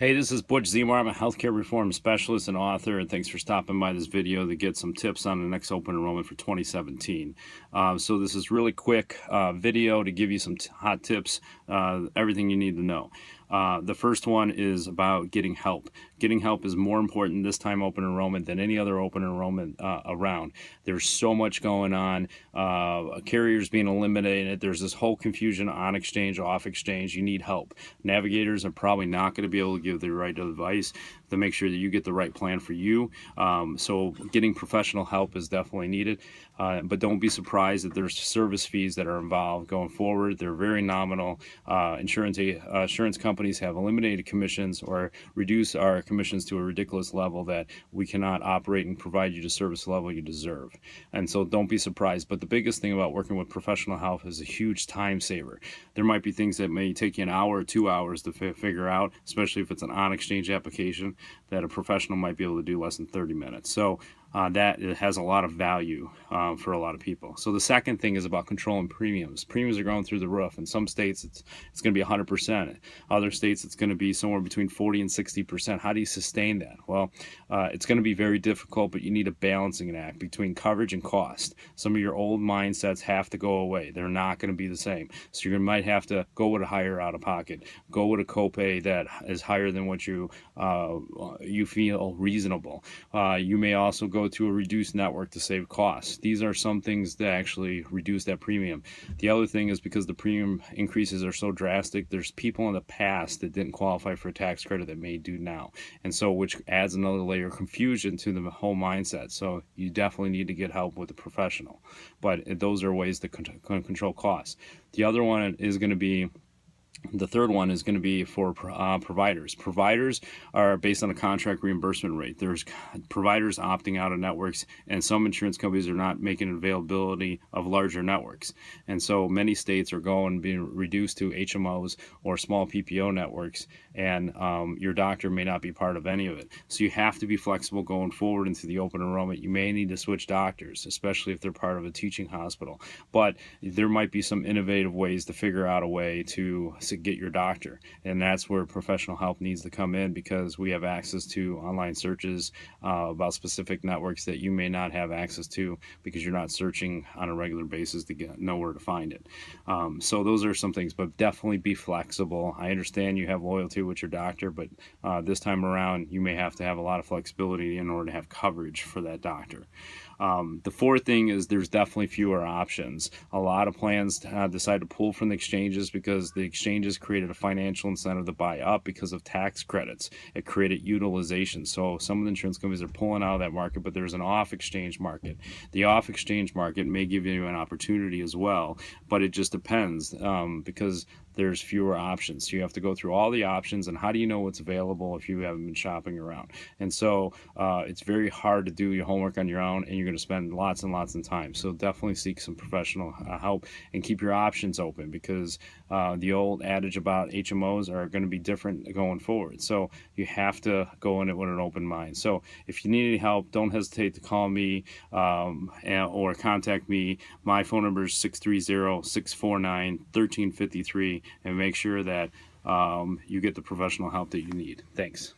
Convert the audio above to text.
Hey, this is Butch Zemar. I'm a healthcare reform specialist and author, and thanks for stopping by this video to get some tips on the next open enrollment for 2017. So this is really quick video to give you some hot tips, everything you need to know. The first one is about getting help. Getting help is more important this time open enrollment than any other open enrollment around. There's so much going on. Carriers being eliminated. There's this whole confusion on exchange, off exchange. You need help. Navigators are probably not going to be able to give the right advice to make sure that you get the right plan for you. So getting professional help is definitely needed. But don't be surprised that there's service fees that are involved going forward. They're very nominal. Insurance companies have eliminated commissions or reduced our commissions to a ridiculous level that we cannot operate and provide you the service level you deserve. And so don't be surprised. But the biggest thing about working with professional help is a huge time saver. There might be things that may take you an hour or 2 hours to figure out, especially if it's an on-exchange application, that a professional might be able to do less than 30 minutes. So that it has a lot of value for a lot of people. So the second thing is about controlling premiums. Premiums are going through the roof. In some states, it's going to be 100%. Other states, it's going to be somewhere between 40 and 60%. How do you sustain that? Well, it's going to be very difficult, but you need a balancing act between coverage and cost. Some of your old mindsets have to go away. They're not going to be the same. So you might have to go with a higher out-of-pocket, go with a copay that is higher than what you feel reasonable. You may also go to a reduced network to save costs. These are some things that actually reduce that premium. The other thing is because the premium increases are so drastic, there's people in the past that didn't qualify for a tax credit that may do now. And so which adds another layer of confusion to the whole mindset. So you definitely need to get help with a professional. But those are ways to control costs. The other one is going to be the third one is going to be for providers. Providers are based on a contract reimbursement rate. There's providers opting out of networks, and some insurance companies are not making availability of larger networks. And so many states are being reduced to HMOs or small PPO networks, and your doctor may not be part of any of it. So you have to be flexible going forward into the open enrollment. You may need to switch doctors, especially if they're part of a teaching hospital. But there might be some innovative ways to figure out a way to get your doctor, and that's where professional help needs to come in, because we have access to online searches about specific networks that you may not have access to because you're not searching on a regular basis to know where to find it. So those are some things, but definitely be flexible. I understand you have loyalty with your doctor, but this time around you may have to have a lot of flexibility in order to have coverage for that doctor. The fourth thing is there's definitely fewer options. A lot of plans decide to pull from the exchanges because the exchanges created a financial incentive to buy up because of tax credits. It created utilization. So some of the insurance companies are pulling out of that market, but there's an off-exchange market. The off-exchange market may give you an opportunity as well, but it just depends because there's fewer options. So you have to go through all the options, and how do you know what's available if you haven't been shopping around? And so it's very hard to do your homework on your own, and you're going to spend lots and lots of time. So definitely seek some professional help and keep your options open, because the old adage about HMOs are going to be different going forward. So you have to go in it with an open mind. So if you need any help, don't hesitate to call me or contact me. My phone number is 630-649-1353, and make sure that you get the professional help that you need. Thanks.